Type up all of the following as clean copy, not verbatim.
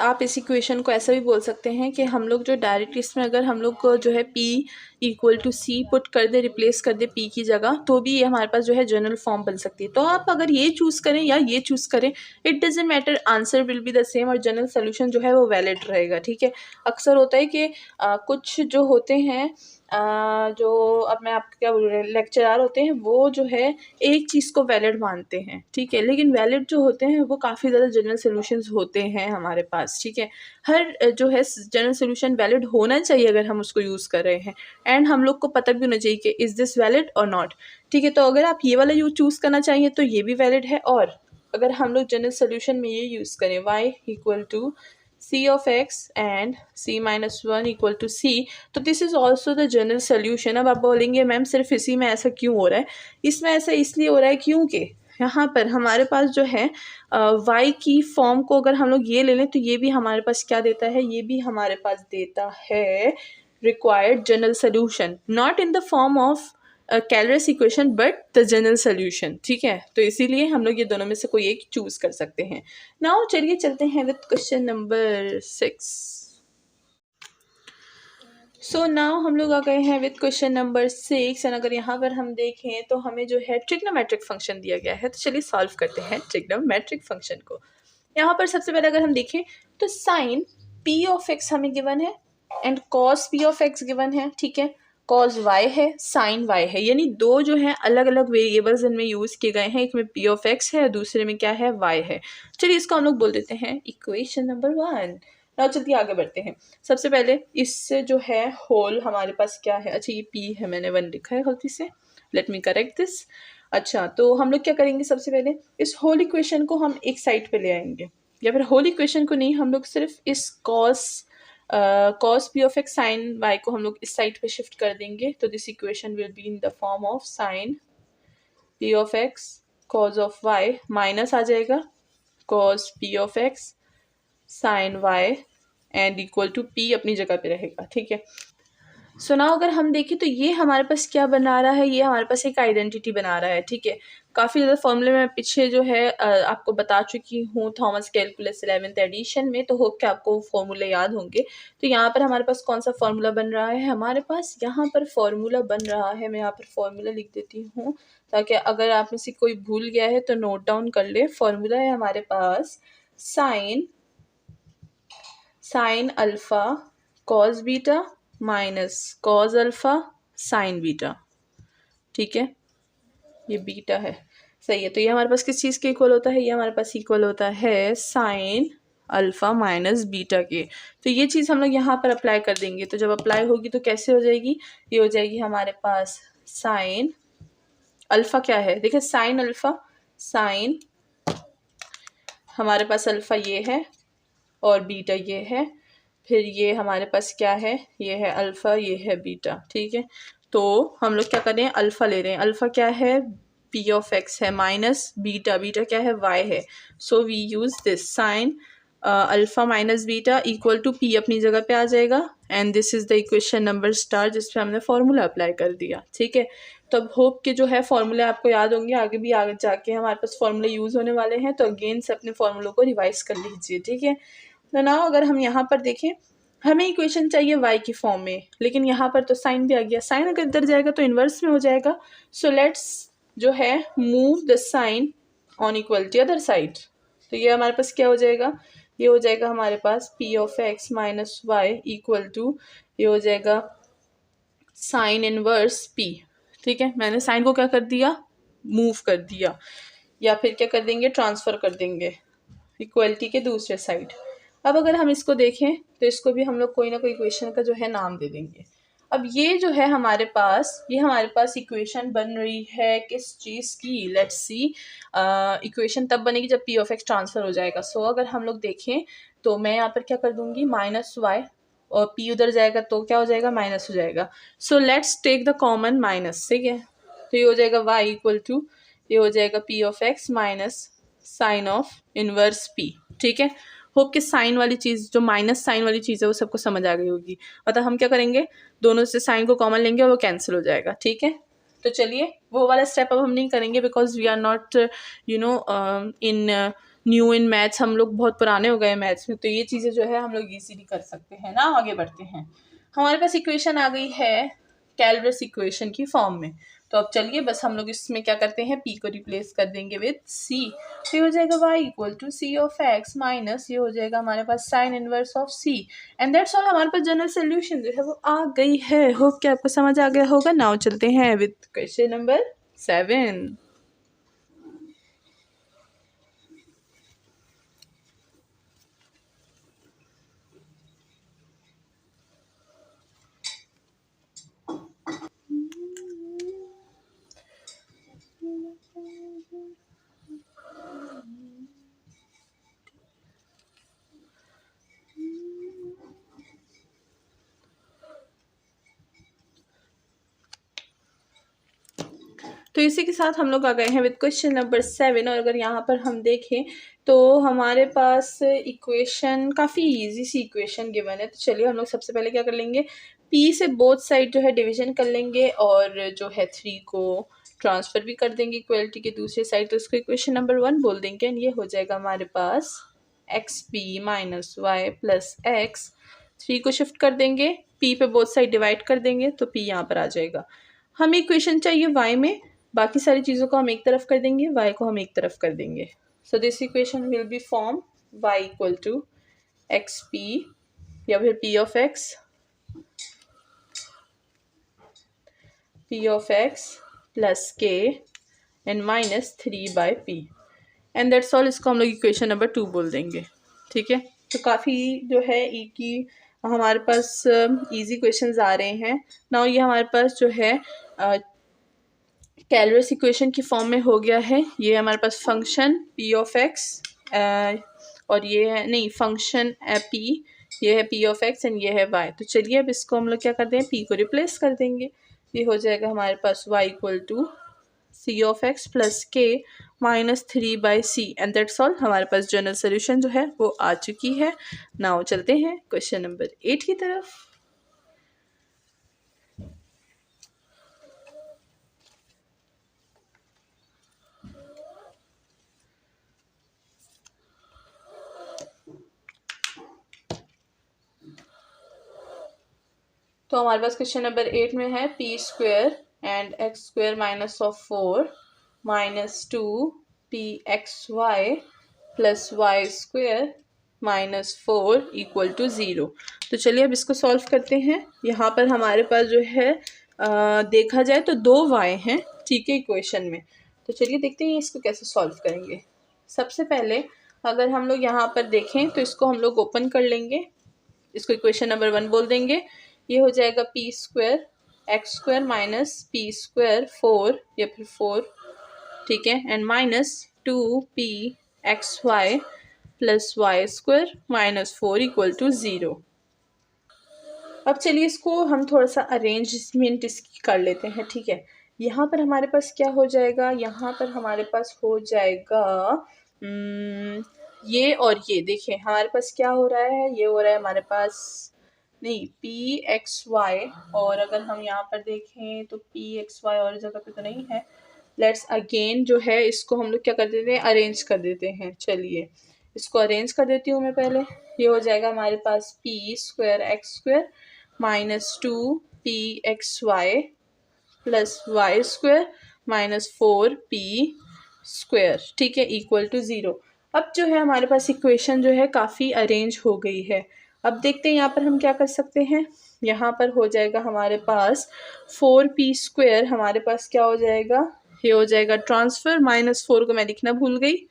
आप इस इक्वेशन को ऐसा भी बोल सकते हैं कि हम लोग जो डायरेक्ट इसमें अगर हम लोग को जो है P equal to C put कर दे, रिप्लेस कर दे P की जगह, तो भी ये हमारे पास जो है जनरल फॉर्म बन सकती है। तो आप अगर ये चूज़ करें या ये चूज़ करें, it doesn't matter, answer will be the same और जनरल सोल्यूशन जो है वो वैलिड रहेगा। ठीक है, अक्सर होता है कि कुछ जो होते हैं जो अब मैं आपको क्या बोल रहे हैं लेक्चरार होते हैं, वो जो है एक चीज़ को वैलिड मानते हैं। ठीक है, लेकिन वैलिड जो होते हैं वो काफ़ी ज़्यादा जनरल सॉल्यूशंस होते हैं हमारे पास। ठीक है, हर जो है जनरल सॉल्यूशन वैलिड होना चाहिए अगर हम उसको यूज़ कर रहे हैं, एंड हम लोग को पता भी होना चाहिए कि इज़ दिस वैलिड और नॉट। ठीक है, तो अगर आप ये वाला यूज चूज़ करना चाहिए तो ये भी वैलिड है, और अगर हम लोग जनरल सोल्यूशन में ये यूज़ करें y equal to c of x and c minus 1 equal to c, तो this is also the general solution. अब आप बोलेंगे मैम सिर्फ इसी में ऐसा क्यों हो रहा है? इसमें ऐसा इसलिए हो रहा है क्योंकि यहाँ पर हमारे पास जो है y की फॉर्म को अगर हम लोग ये ले लें तो ये भी हमारे पास क्या देता है, ये भी हमारे पास देता है required general solution, not in the form of कैलरस equation but the general solution. ठीक है, तो इसीलिए हम लोग ये दोनों में से कोई एक चूज कर सकते हैं। नाउ चलिए चलते हैं with question number 6। So now हम लोग आ गए हैं विद क्वेश्चन नंबर 6, एंड अगर यहाँ पर हम देखें तो हमें जो है ट्रिग्नोमेट्रिक फंक्शन दिया गया है। तो चलिए सॉल्व करते हैं ट्रिग्नोमेट्रिक फंक्शन को। यहाँ पर सबसे पहले अगर हम देखें तो साइन p ऑफ x हमें गिवन है and cos p of x given है। ठीक है, cos y है, sin y है, यानी दो जो है अलग अलग वेरिएबल्स इनमें यूज किए गए हैं। एक में p ऑफ x है और दूसरे में क्या है, y है। चलिए इसको हम लोग बोल देते हैं इक्वेशन नंबर 1। नाउ चलिए आगे बढ़ते हैं। सबसे पहले इससे जो है होल हमारे पास क्या है, अच्छा ये p है, मैंने 1 लिखा है गलती से, लेट मी करेक्ट दिस। अच्छा, तो हम लोग क्या करेंगे, सबसे पहले इस होल इक्वेशन को हम एक साइड पे ले आएंगे, या फिर होल इक्वेशन को नहीं, हम लोग सिर्फ इस cos p of x sin y को हम लोग इस साइड पे शिफ्ट कर देंगे। तो this equation will be in the form of sin p of x cos of y minus आ जाएगा cos p of x sin y and equal to p अपनी जगह पे रहेगा। ठीक है, सो नाउ अगर हम देखें तो ये हमारे पास क्या बना रहा है, ये हमारे पास एक आइडेंटिटी बना रहा है। ठीक है, काफ़ी ज़्यादा फॉर्मूले में पीछे जो है आपको बता चुकी हूँ थॉमस कैलकुलस 11th एडिशन में, तो होप कि आपको फॉर्मूले याद होंगे। तो यहाँ पर हमारे पास कौन सा फॉर्मूला बन रहा है, हमारे पास यहाँ पर फॉर्मूला बन रहा है, मैं यहाँ पर फॉर्मूला लिख देती हूँ ताकि अगर आप में से कोई भूल गया है तो नोट डाउन कर ले। फॉर्मूला है हमारे पास sine alpha cos beta minus cos alpha sine beta. ठीक है, ये बीटा है, सही है। तो ये हमारे पास किस चीज़ के इक्वल होता है, ये हमारे पास इक्वल होता है साइन अल्फ़ा माइनस बीटा के। तो ये चीज़ हम लोग यहाँ पर अप्लाई कर देंगे। तो जब अप्लाई होगी तो कैसे हो जाएगी, ये हो जाएगी हमारे पास साइन अल्फ़ा क्या है, देखिए साइन अल्फ़ा, साइन हमारे पास अल्फ़ा ये है और बीटा ये है, फिर ये हमारे पास क्या है, ये है अल्फ़ा, ये है बीटा। ठीक है, तो हम लोग क्या कर रहे हैं, अल्फ़ा ले रहे हैं। अल्फ़ा क्या है, p ऑफ x है, माइनस बीटा, बीटा क्या है, y है। So we use this sine alpha minus beta equal to p अपनी जगह पे आ जाएगा, and this is the equation number star जिस पे हमने फॉर्मूला अप्लाई कर दिया। ठीक है, तो अब होप के जो है फॉर्मूले आपको याद होंगे, आगे भी आगे जाके हमारे पास फॉर्मूले यूज़ होने वाले हैं, तो अगेन से अपने फॉर्मूलों को रिवाइज कर लीजिए। ठीक है, तो नाउ अगर हम यहाँ पर देखें, हमें इक्वेशन चाहिए y की फॉर्म में, लेकिन यहाँ पर तो साइन भी आ गया। साइन अगर इधर जाएगा तो इन्वर्स में हो जाएगा। सो लेट्स जो है move the sign on equality other side. तो ये हमारे पास क्या हो जाएगा, ये हो जाएगा हमारे पास p of x minus Y equal to, ये हो जाएगा साइन इनवर्स p। ठीक है, मैंने साइन को क्या कर दिया, मूव कर दिया, या फिर क्या कर देंगे, ट्रांसफ़र कर देंगे इक्वलिटी के दूसरे साइड। अब अगर हम इसको देखें तो इसको भी हम लोग कोई ना कोई इक्वेशन का जो है नाम दे देंगे। अब ये जो है हमारे पास, ये हमारे पास इक्वेशन बन रही है किस चीज़ की, लेट्स सी, इक्वेशन तब बनेगी जब p ऑफ x ट्रांसफ़र हो जाएगा। सो अगर हम लोग देखें तो मैं यहाँ पर क्या कर दूँगी, माइनस वाई, और p उधर जाएगा तो क्या हो जाएगा, माइनस हो जाएगा। So let's take the common minus. ठीक है, तो ये हो जाएगा y इक्वल टू, ये हो जाएगा p of x minus sine of inverse p। ठीक है, होप कि साइन वाली चीज़, जो माइनस साइन वाली चीज़ है वो सबको समझ आ गई होगी। मतलब हम क्या करेंगे, दोनों से साइन को कॉमन लेंगे और वो कैंसिल हो जाएगा। ठीक है, तो चलिए वो वाला स्टेप अब हम नहीं करेंगे because we are not you know in new in maths, हम लोग बहुत पुराने हो गए मैथ्स में, तो ये चीज़ें जो है हम लोग इजीली कर सकते हैं ना। आगे बढ़ते हैं, हमारे पास इक्वेशन आ गई है कैलकुलस इक्वेशन की फॉर्म में। तो अब चलिए बस हम लोग इसमें क्या करते हैं, p को रिप्लेस कर देंगे विद c। तो ये हो जाएगा y equal to C of x minus ये हो जाएगा हमारे पास sine inverse of c। And that's all, हमारे पास जनरल सोल्यूशन जो है वो आ गई है। होप कि आपको समझ आ गया होगा। नाउ चलते हैं विद क्वेश्चन नंबर 7। तो इसी के साथ हम लोग आ गए हैं विद क्वेश्चन नंबर 7। और अगर यहाँ पर हम देखें तो हमारे पास इक्वेशन काफ़ी इजी सी इक्वेशन गिवन है। तो चलिए हम लोग सबसे पहले क्या कर लेंगे, p से बोथ साइड जो है डिवीजन कर लेंगे और जो है 3 को ट्रांसफ़र भी कर देंगे इक्वलिटी के दूसरे साइड। तो इसको इक्वेशन नंबर 1 बोल देंगे। एंड ये हो जाएगा हमारे पास xp minus Y plus X. 3 को शिफ्ट कर देंगे, p पे बोथ साइड डिवाइड कर देंगे तो p यहाँ पर आ जाएगा। हमें इक्वेशन चाहिए y में, बाकी सारी चीज़ों को हम एक तरफ कर देंगे, y को हम एक तरफ कर देंगे। So this equation will be form y equal to X P या फिर p of x plus k and minus 3/p। And that's all. इसको हम लोग इक्वेशन नंबर 2 बोल देंगे। ठीक है, तो काफ़ी जो है ई की हमारे पास इजी क्वेश्चंस आ रहे हैं। नाउ ये हमारे पास जो है कैलकुलस इक्वेशन की फॉर्म में हो गया है। ये हमारे पास फंक्शन p ऑफ x और ये है नहीं फंक्शन p, ये है p ऑफ x एंड ये है y। तो चलिए अब इसको हम लोग क्या करते हैं, p को रिप्लेस कर देंगे। ये हो जाएगा हमारे पास y equal to C of X plus K minus 3/c। And that's all. हमारे पास जनरल सोल्यूशन जो है वो आ चुकी है। नाउ चलते हैं क्वेश्चन नंबर 8 की तरफ। तो हमारे पास क्वेश्चन नंबर 8 में है p square and X square minus of 4 minus 2pxy plus Y square minus 4 equal to 0। तो चलिए अब इसको सॉल्व करते हैं। यहाँ पर हमारे पास जो है देखा जाए तो 2 y हैं, ठीक है, इक्वेशन में। तो चलिए देखते हैं इसको कैसे सॉल्व करेंगे। सबसे पहले अगर हम लोग यहाँ पर देखें तो इसको हम लोग ओपन कर लेंगे, इसको इक्वेशन नंबर 1 बोल देंगे। ये हो जाएगा p square X square minus p square 4 या फिर 4, ठीक है, and minus 2pxy plus Y square minus 4 equal to 0। अब चलिए इसको हम थोड़ा सा अरेंजमेंट इसकी कर लेते हैं। ठीक है, यहाँ पर हमारे पास क्या हो जाएगा, यहाँ पर हमारे पास हो जाएगा ये और ये। देखिए हमारे पास क्या हो रहा है, ये हो रहा है हमारे पास नहीं pxy, और अगर हम यहाँ पर देखें तो pxy और जगह पे तो नहीं है। लेट्स अगेन जो है इसको हम लोग क्या कर देते हैं, अरेंज कर देते हैं। चलिए इसको अरेंज कर देती हूँ मैं पहले। ये हो जाएगा हमारे पास p square X square minus 2pxy plus Y square minus 4p square, ठीक है, इक्वल टू 0। अब जो है हमारे पास इक्वेशन जो है काफ़ी अरेंज हो गई है। अब देखते हैं यहाँ पर हम क्या कर सकते हैं। यहाँ पर हो जाएगा हमारे पास 4p स्क्वेयर, हमारे पास क्या हो जाएगा, ये हो जाएगा ट्रांसफ़र, माइनस 4 को मैं लिखना भूल गई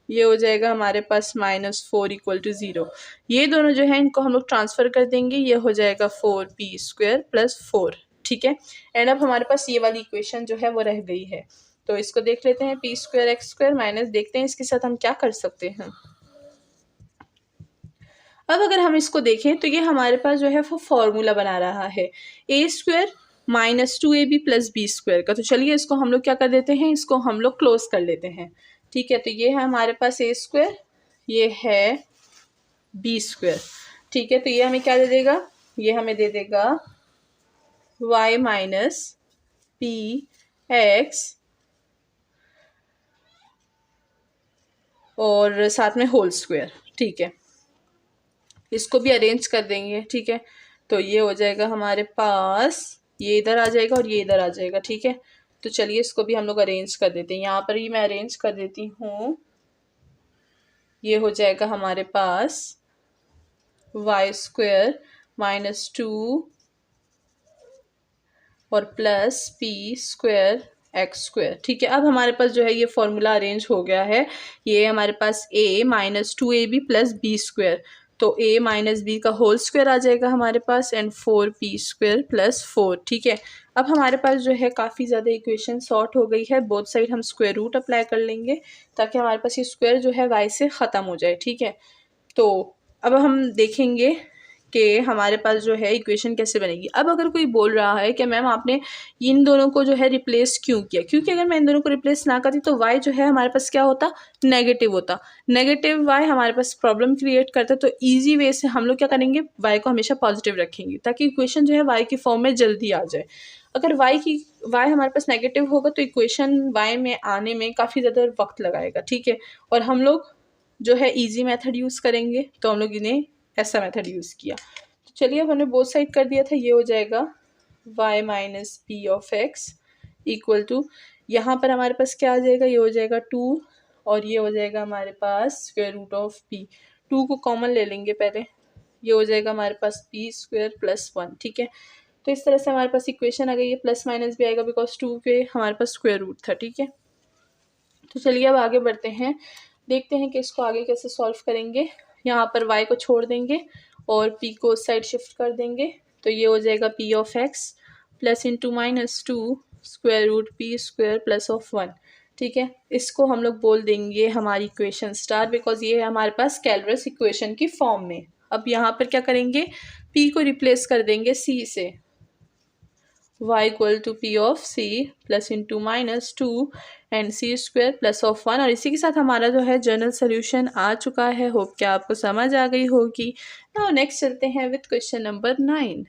ये हो जाएगा हमारे पास माइनस 4 इक्वल टू 0। ये दोनों जो है इनको हम लोग ट्रांसफ़र कर देंगे, ये हो जाएगा 4p स्क्वेयर प्लस 4, ठीक है। एंड अब हमारे पास ये वाली इक्वेशन जो है वो रह गई है। तो इसको देख लेते हैं, p square X square minus, देखते हैं इसके साथ हम क्या कर सकते हैं। अब अगर हम इसको देखें तो ये हमारे पास जो है वो फॉर्मूला बना रहा है A square minus 2ab plus B square का। तो चलिए इसको हम लोग क्या कर देते हैं, इसको हम लोग क्लोज कर लेते हैं। ठीक है, तो ये है हमारे पास ए स्क्वेयर, ये है बी स्क्वेयर, ठीक है। तो ये हमें क्या दे देगा, ये हमें दे देगा y माइनस पी एक्स और साथ में होल स्क्वायर, ठीक है। इसको भी अरेंज कर देंगे, ठीक है। तो ये हो जाएगा हमारे पास, ये इधर आ जाएगा और ये इधर आ जाएगा, ठीक है। तो चलिए इसको भी हम लोग अरेंज कर देते हैं, यहाँ पर ही मैं अरेंज कर देती हूँ। ये हो जाएगा हमारे पास वाई स्क्वायर माइनस 2 और plus P square x square, ठीक है। अब हमारे पास जो है ये फॉर्मूला अरेंज हो गया है। ये हमारे पास a minus 2ab plus B square, तो a माइनस बी का होल स्क्वायर आ जाएगा हमारे पास एंड 4p स्क्वायर प्लस 4, ठीक है। अब हमारे पास जो है काफ़ी ज़्यादा इक्वेशन सॉर्ट हो गई है। बोथ साइड हम स्क्वायर रूट अप्लाई कर लेंगे ताकि हमारे पास ये स्क्वायर जो है y से ख़त्म हो जाए, ठीक है। तो अब हम देखेंगे कि हमारे पास जो है इक्वेशन कैसे बनेगी। अब अगर कोई बोल रहा है कि मैम आपने इन दोनों को जो है रिप्लेस क्यों किया, क्योंकि अगर मैं इन दोनों को रिप्लेस ना करती तो y जो है हमारे पास क्या होता, नेगेटिव होता। नेगेटिव y हमारे पास प्रॉब्लम क्रिएट करता है। तो ईजी वे से हम लोग क्या करेंगे, y को हमेशा पॉजिटिव रखेंगे ताकि इक्वेशन जो है y की फॉर्म में जल्दी आ जाए। अगर y हमारे पास नेगेटिव होगा तो इक्वेशन y में आने में काफ़ी ज़्यादा वक्त लगाएगा, ठीक है। और हम लोग जो है इजी मेथड यूज़ करेंगे, तो हम लोग इन्हें ऐसा मेथड यूज़ किया। तो चलिए अब हमने बोथ साइड कर दिया था। ये हो जाएगा y minus P of X equal to, यहाँ पर हमारे पास क्या आ जाएगा, ये हो जाएगा 2 और ये हो जाएगा हमारे पास स्क्वायर रूट ऑफ p। 2 को कॉमन ले लेंगे पहले, ये हो जाएगा हमारे पास p स्क्वायर प्लस 1, ठीक है। तो इस तरह से हमारे पास इक्वेशन आ गई है। प्लस माइनस भी आएगा बिकॉज 2 पे हमारे पास स्क्वायर रूट था, ठीक है। तो चलिए अब आगे बढ़ते हैं, देखते हैं कि इसको आगे कैसे सॉल्व करेंगे। यहाँ पर y को छोड़ देंगे और p को उस साइड शिफ्ट कर देंगे। तो ये हो जाएगा p of x plus into minus 2 square root p square plus of 1, ठीक है। इसको हम लोग बोल देंगे हमारी इक्वेशन स्टार, बिकॉज ये है हमारे पास कैलकुलस इक्वेशन की फॉर्म में। अब यहाँ पर क्या करेंगे, p को रिप्लेस कर देंगे c से, y equal to P of c plus into minus 2 and c square plus of 1। और इसी के साथ हमारा जो है जनरल सोल्यूशन आ चुका है। होप कि आपको समझ आ गई होगी। नाउ नेक्स्ट चलते हैं विद क्वेश्चन नंबर 9।